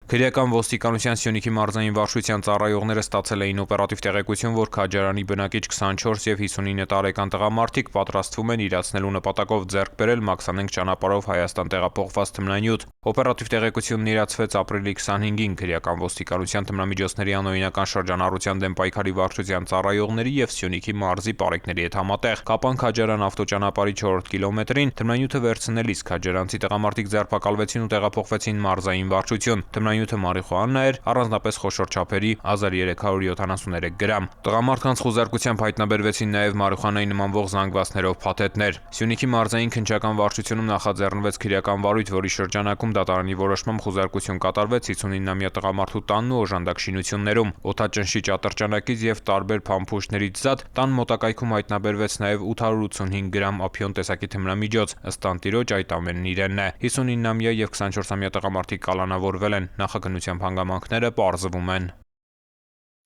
Քրեական ոստիկանության Սյունիքի մարզային վարչության ծառայողները ստացել էին օպերատիվ տեղեկություն, որ Քաջարանի բնակիչ 24 և 59 տարեկան տղամարդիկ պատրաստվում են իրացնելու նպատակով ձեռք բերել Մաքսանենգ ճանապարհով Հայաստան տեղափոխված թմրանյութ։ Օպերատիվ տեղեկությունն իրացվեց ապրիլի 25-ին քրեական ոստիկանության թմրամիջոցների անօրինական շրջանառության դեմ պայքարի վարչության ծառայողների և Սյունիքի մարզի պարեկների հետ համատեղ։ Կապան Քաջարան ավտոճանապարհի 4-րդ կիլոմետրին թմրանյութը վերցնելիս քաջարանցի տղամարդիկ ձերբակալվեցին ու տեղափոխվեցին մարզային վարչություն։ Թմրանյութը մարիխուանա էր, առանձնապես խոշոր չափերի 1373 գրամ։ Տղամարդկանց խուզարկությամբ հայտնաբերվեցին նաև մարիխուանայի նմանվող զանգվածներով փաթեթներ։ Սյունիքի մարզային քննչական վարչությունում նախաձեռնվեց քրեական վարույթ, որի շրջանակում դատարանի որոշմամբ խուզարկություն կատարվեց 59-ամյա տղամարդու տանն ու օժանդակ շինություններում։ Օդաճնշիչ ատրճանակից և տարբեր փամփուշտներից զատ տան մոտակայքում հայտնաբերվեց նաև 885 գրամ ափիոն տեսակի թմրամիջոց։ Ըստ տանտիրոջ այդ ամենն իրենն է։ 59-ամյա և 24-ամյա տղամարդիկ կալանավորվել են։ Նախաքննության հանգամանքները պարզվում են։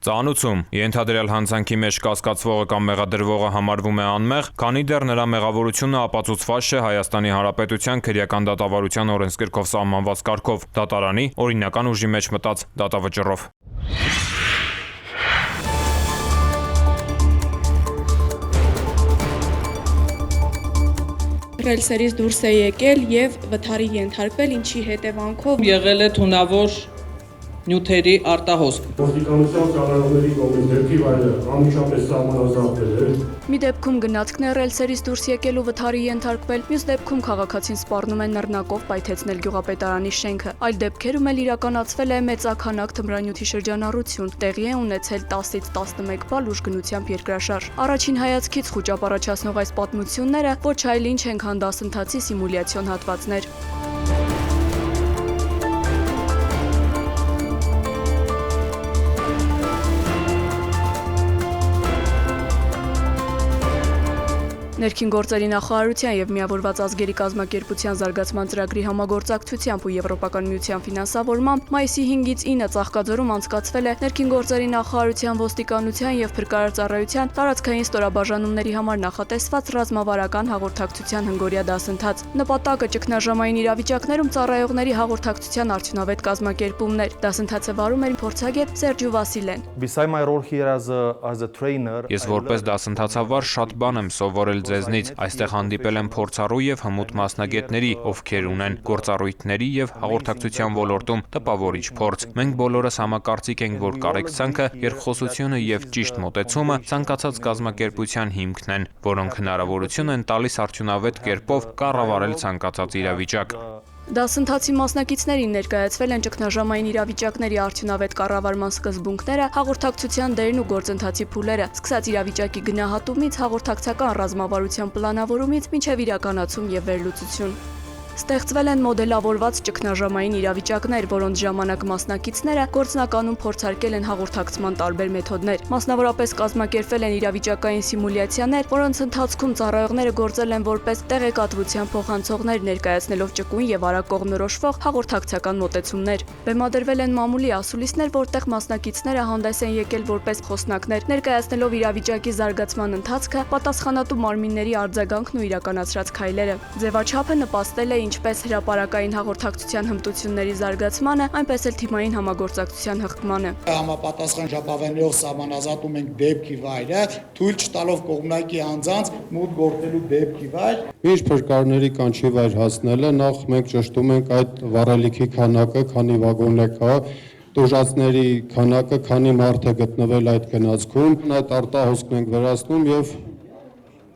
Ծանուցում ենթադրյալ հանցանքի մեջ կասկածվողը կամ մեղադրվողը համարվում է անմեղ, քանի դեռ նրա մեղավորությունը ապացուցված չէ Հայաստանի Հանրապետության քրեական դատավարության օրենսգրքով սահմանված կարգով, դատարանի օրինական ուժի մեջ մտած դատավճռով։ Ռելսերից դուրս է եկել և վթարի ենթարկվել, ինչի հետևանքով եղել է թունավոր նյութերի արտահոսք։ Ոստիկանության ծառայողների կողմից դեպքի վայրը անմիջապես սահմանազատվել է։ մի դեպքում գնացքն է ռելսերից դուրս եկել ու վթարի ենթարկվել, մյուս դեպքում քաղաքացին սպառնում են նռնակով պայթեցնել գյուղապետարանի շենքը, այլ դեպքերում էլ իրականացվել է մեծաքանակ թմրանյութի շրջանառություն, տեղի է ունեցել 10-ից 11 բալ ուժգնությամբ երկրաշարժ։ Առաջին հայացքից խուճապ առաջացնող այս պատմությունները ոչ այլ ինչ են, քան դասընթացի սիմուլյացիոն հատվածներ։ Ներքին գործերի նախարարության և Միավորված ազգերի կազմակերպության զարգացման ծրագրի համագործակցությամբ ու Եվրոպական միության ֆինանսավորմամբ մայիսի 5-ից 9 Ծաղկաձորում անցկացվել է ներքին գործերի նախարարության, ոստիկանության և փրկարար ծառայության տարածքային ստորաբաժանումների համար նախատեսված ռազմավարական հաղորդակցության հնգօրյա դասընթաց։ Նպատակը ճգնաժամային իրավիճակներում ծառայողների հաղորդակցության արդյունավետ կազմակերպումն էր։ Դասընթացը վարում էր փորձագետ Սերջու Վասիլեն։ Ես որպես դասընթացավար շատ բան եմ սովորել ձեզնից, այստեղ հանդիպել եմ փորձառու և հմուտ մասնագետների, ովքեր ունեն գործառույթների և հաղորդակցության ոլորտում տպավորիչ փորձ։ Մենք բոլորս համակարծիք ենք, որ կարեկցանքը, երկխոսությունը և ճիշտ մոտեցումը ցանկացած կազմակերպության հիմքն են, որոնք հնարավորություն են տալիս արդյունավետ կերպով կառավարել ցանկացած իրավիճակ։ Դասընթացի մասնակիցներին ներկայացվել են ճգնաժամային իրավիճակների արդյունավետ կառավարման սկզբունքները, հաղորդակցության դերն ու գործընթացի փուլերը, սկսած իրավիճակի գնահատումից, հաղորդակցական ռազմավարության պլանավորումից մինչև իրականացում և վերլուծություն։ Ստեղծվել են մոդելավորված ճգնաժամային իրավիճակներ, որոնց ժամանակ մասնակիցները գործնականում փորձարկել են հաղորդակցման տարբեր մեթոդներ։ Մասնավորապես կազմակերպվել են իրավիճակային սիմուլյացիաներ, որոնց ընթացքում ծառայողները գործել են որպես տեղեկատվության փոխանցողներ, ներկայացնելով ճկուն և արագ կողմնորոշվող հաղորդակցական մոտեցումներ։ Բեմադրվել են մամուլի ասուլիսներ, որտեղ մասնակիցները հանդես են եկել որպես խոսնակներ, ներկայացնելով իրավիճակի զարգացման ընթացքը, պատասխանատու մարմինների արձագանքն ու իրականացրած քայլերը։ Ձևաչափը նպաստել է ինչպես հրապարակային հաղորդակցության հմտությունների զարգացմանը, այնպես էլ թիմային համագործակցության հղկմանը։ Համապատասխան ժապավեններով սահմանազատում ենք դեպքի վայրը, թույլ չտալով կողմնակի անձանց մուտք գործելու դեպքի վայր։ Մինչ փրկարարների կանչի վայր հասնելը նախ մենք ճշտում ենք այդ վառելիքի քանակը, քանի վագոն է կա, տուժածների քանակը, քանի մարդ է գտնվել այդ գնացքում, այդ արտահոսքն ենք վերացնում եւ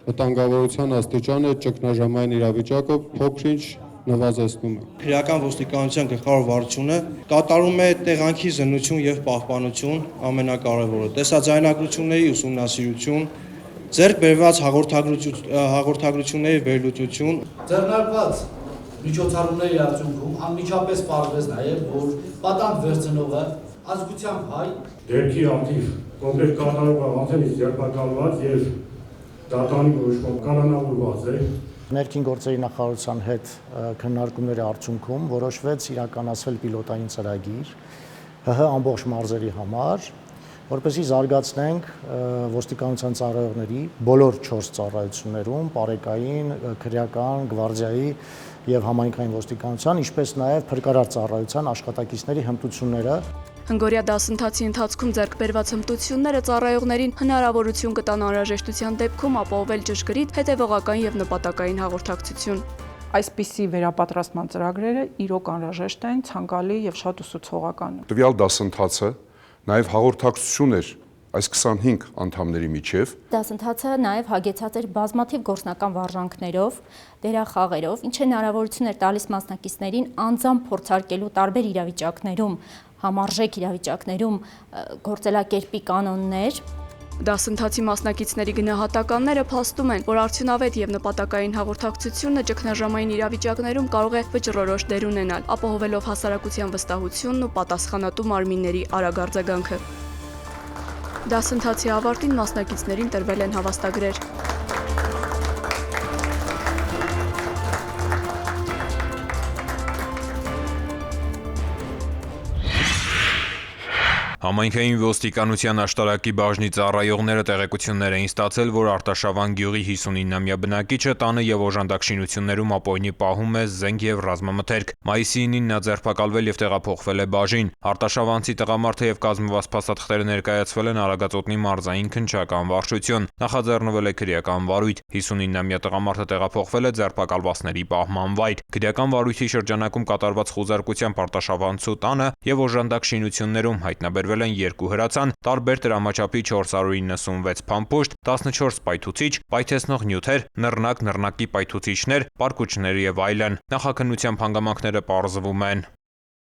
վտանգավորության աստիճանը ճգնաժամային իրավիճակը փոքր-ինչ նվազեցնում է։ Քրեական ոստիկանության գլխավոր վարչությունը կատարում է տեղանքի զննություն եւ պահպանություն, ամենակարևորը, տեսաձայնագրությունների ուսումնասիրություն, ձեռք բերված հաղորդագրությունների վերլուծություն։ Ձեռնարկված միջոցառումների արդյունքում անմիջապես պարզվեց նաեւ, որ պատանդ վերցնողը ազգությամբ հայ Դեպքի ակտիվ կոնկրետ կատարողը անձնից ձերբակալված եւ դատարանի որոշմամբ կանոնավորված է։ Ներքին գործերի նախարարության հետ քննարկումների արդյունքում որոշվեց իրականացվել պիլոտային ծրագիր ՀՀ ամբողջ մարզերի համար, որպեսզի զարգացնենք ոստիկանության ծառայողների բոլոր 4 ծառայություններում՝ պարեկային, քրեական, գվարդիայի եւ համայնքային ոստիկանության, ինչպես նաեւ փրկարար ծառայության աշխատակիցների հմտությունները։ Հնգորյա դասընթացի ընթացքում ձեռք բերված հմտությունները ծառայողներին հնարավորություն կտան անհրաժեշտության դեպքում ապահովել ճշգրիտ, հետևողական եւ նպատակային հաղորդակցություն։ Այսպիսի վերապատրաստման ծրագրերը իրոք անհրաժեշտ են, ցանկալի եւ շատ ուսուցողական։ Տվյալ դասընթացը նաեւ հաղորդակցություն էր այս 25 անդամների միջև։ Դասընթացը նաև հագեցած էր բազմաթիվ գործնական վարժանքներով, դերախաղերով, ինչը հնարավորություն էր տալիս մասնակիցներին անձամբ փորձարկելու տարբեր իրավիճակներում, համարժեք իրավիճակներում գործելակերպի կանոններ։ Դասընթացի մասնակիցների գնահատականները փաստում են, որ արդյունավետ եւ նպատակային հաղորդակցությունը ճգնաժամային իրավիճակներում կարող է վճռորոշ դեր ունենալ, ապահովելով հասարակության վստահությունն ու պատասխանատու մարմինների արագ արձագանքը։ Դասընթացի ավարտին մասնակիցներին տրվել են հավաստագրեր։ Համայնքային ոստիկանության աշտարակի բաժնի ծառայողները տեղեկություններ էին ստացել, որ Արտաշավան գյուղի 59-ամյա բնակիչը տանը եւ օժանդակ շինություններում ապօրինի պահում է զենք եւ ռազմամթերք։ Մայիսի 9-ին նա ձերբակալվել եւ տեղափոխվել է բաժին։ Արտաշավանցի տղամարդը եւ կազմված փաստաթղթերը ներկայացվել են Արագածոտնի մարզային քննչական վարչություն։ Նախաձեռնվել է քրեական վարույթ։ 59-ամյա տղամարդը տեղափոխվել է ձերբակալվածների պահման վայր։ Քրեական վարույթի շրջանակում կատարված խուզարկությամբ Արտաշավանցու տանը եւ օժանդակ շինություններում հայտնաբերվել են 2 հրացան, տարբեր տրամաչափի 496 փամփուշտ, 14 պայթուցիչ, պայթեցնող նյութեր, նռնակի պայթուցիչներ, պարկուճներ եւ այլն։ Նախաքննությամբ հանգամանքները պարզվում են։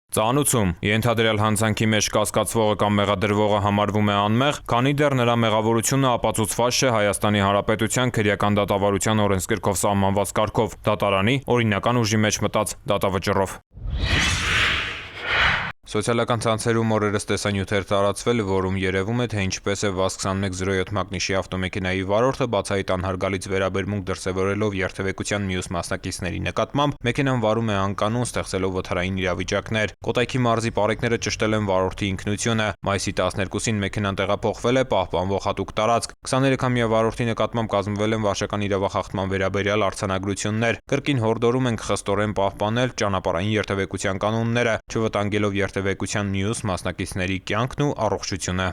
Ծանուցում ենթադրյալ հանցանքի մեջ կասկածվողը կամ մեղադրվողը համարվում է անմեղ, քանի դեռ նրա մեղավորությունը ապացուցված չէ Հայաստանի Հանրապետության քրեական դատավարության օրենսգրքով սահմանված կարգով, դատարանի օրինական ուժի մեջ մտած դատավճռով։ Սոցիալական ցանցերում օրերս տեսանյութեր տարածվել, որում երևում է, թե ինչպես է ՎԱԶ-2107 մակնիշի ավտոմեքենայի վարորդը բացահայտ անհարգալից վերաբերմունք դրսևորելով երթևեկության մյուս մասնակիցների նկատմամբ մեքենան վարում է անկանոն, ստեղծելով վթարային իրավիճակներ։ Կոտայքի մարզի պարեկները ճշտել են վարորդի ինքնությունը։ Մայիսի 12-ին մեքենան տեղափոխվել է պահպանվող հատուկ տարածք։ 23-ամյա վարորդի նկատմամբ կազմվել են վարչական իրավախախտման վերաբերյալ արձանագրություններ։ Կրկին հորդորում ենք խստորեն պահպանել ճանապարհային երթևեկության կանոնները, չվտանգելով երթևեկության մյուս մասնակիցների կյանքն ու առողջությունը։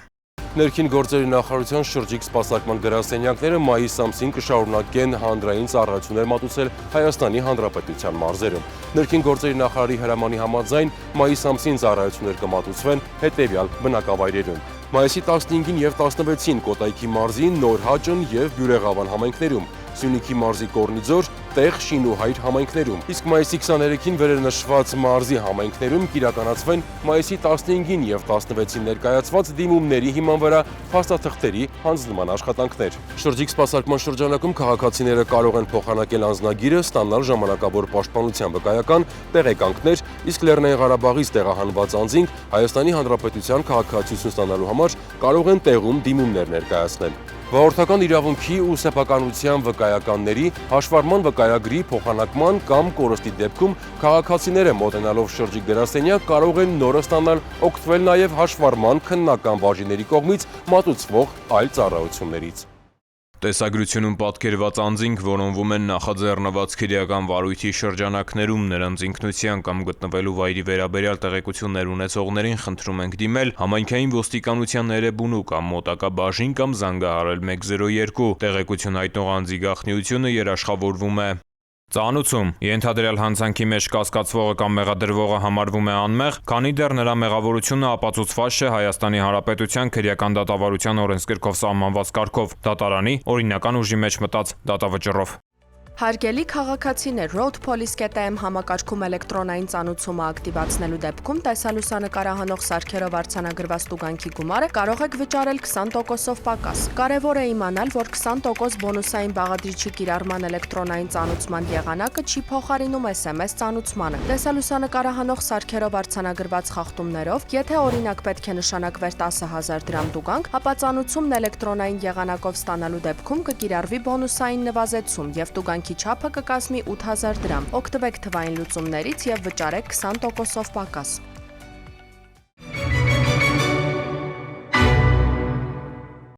Ներքին գործերի նախարարության շրջիկ սպասարկման գրասենյակները մայիս ամսին կշարունակեն հանրային ծառայություններ մատուցել Հայաստանի Հանրապետության մարզերում։ Ներքին գործերի նախարարի հրամանի համաձայն մայիս ամսին ծառայություններ կմատուցվեն հետևյալ բնակավայրերում։ Մայիսի 15-ին եւ 16-ին Կոտայքի մարզի Նորհաճն եւ Բյուրեղավան համայնքներում, Սյունիքի մարզի Կորնիձոր, Տեղ, Շինուհայր համայնքներում, իսկ մայիսի 23-ին վերնշված մարզի համայնքներում կիրականացվեն մայիսի 15-ին եւ 16-ին ներկայացված դիմումների հիման վրա փաստաթղթերի հանձնման աշխատանքներ։ Շրջիկ սպասարկման շրջանակում քաղաքացիները կարող են փոխանակել անձնագիրը, ստանալ ժամանակավոր պաշտպանության վկայական, տեղեկանքներ, իսկ Լեռնային Ղարաբաղից տեղահանված անձինք Հայաստանի Հանրապետության քաղաքացիություն ստանալու համար կարող են տեղում դիմումներ ներկայացնել։ Վարորդական իրավունքի ու սեփականության վկայականների, հաշվառման վկայագրի փոխանակման կամ կորստի դեպքում քաղաքացիները մոտենալով շրջիկ գրասենյակ կարող են նորը ստանալ օգտվել նաև հաշվառման քննական բաժինների կողմից մատուցվող այլ ծառայություններից։ Տեսագրությունում պատկերված անձինք որոնվում են նախաձեռնված քրեական վարույթի շրջանակներում նրանց ինքնության կամ գտնվելու վայրի վերաբերյալ տեղեկություններ ունեցողներին խնդրում ենք դիմել համայնքային ոստիկանության ներեբունու կամ մոտակա բաժին կամ զանգահարել 102, տեղեկություն հայտնող անձի գաղտնիությունը երաշխավորվում է։ Ծանուցում ենթադրյալ հանցանքի մեջ կասկածվողը կամ մեղադրվողը համարվում է անմեղ, քանի դեռ նրա մեղավորությունը ապացուցված չէ Հայաստանի Հանրապետության քրեական դատավարության օրենսգրքով սահմանված կարգով, դատարանի օրինական ուժի մեջ մտած դատավճռով։ Հարգելի քաղաքացիներ, roadpolice.am համակարգում էլեկտրոնային ծանուցումը ակտիվացնելու դեպքում տեսալուսանկարահանող սարքերով արձանագրված տուգանքի գումարը կարող եք վճարել 20%-ով պակաս։ Կարևոր է իմանալ, որ 20% բոնուսային բաղադրիչի կիրառման էլեկտրոնային ծանուցման եղանակը չի փոխարինում SMS ծանուցմանը։ Տեսալուսանկարահանող սարքերով արձանագրված խախտումներով, եթե օրինակ պետք է նշանակվեր 10,000 դրամ տուգանք, ապա ծանուցումն էլեկտրոնային եղանակով ստանալու դեպքում կկիրառվի բոնուսային նվազեցում եւ տուգանքի չափը կկազմի 8000 դրամ։ Օգտվեք թվային լուծումներից եւ վճարեք 20%-ով պակաս։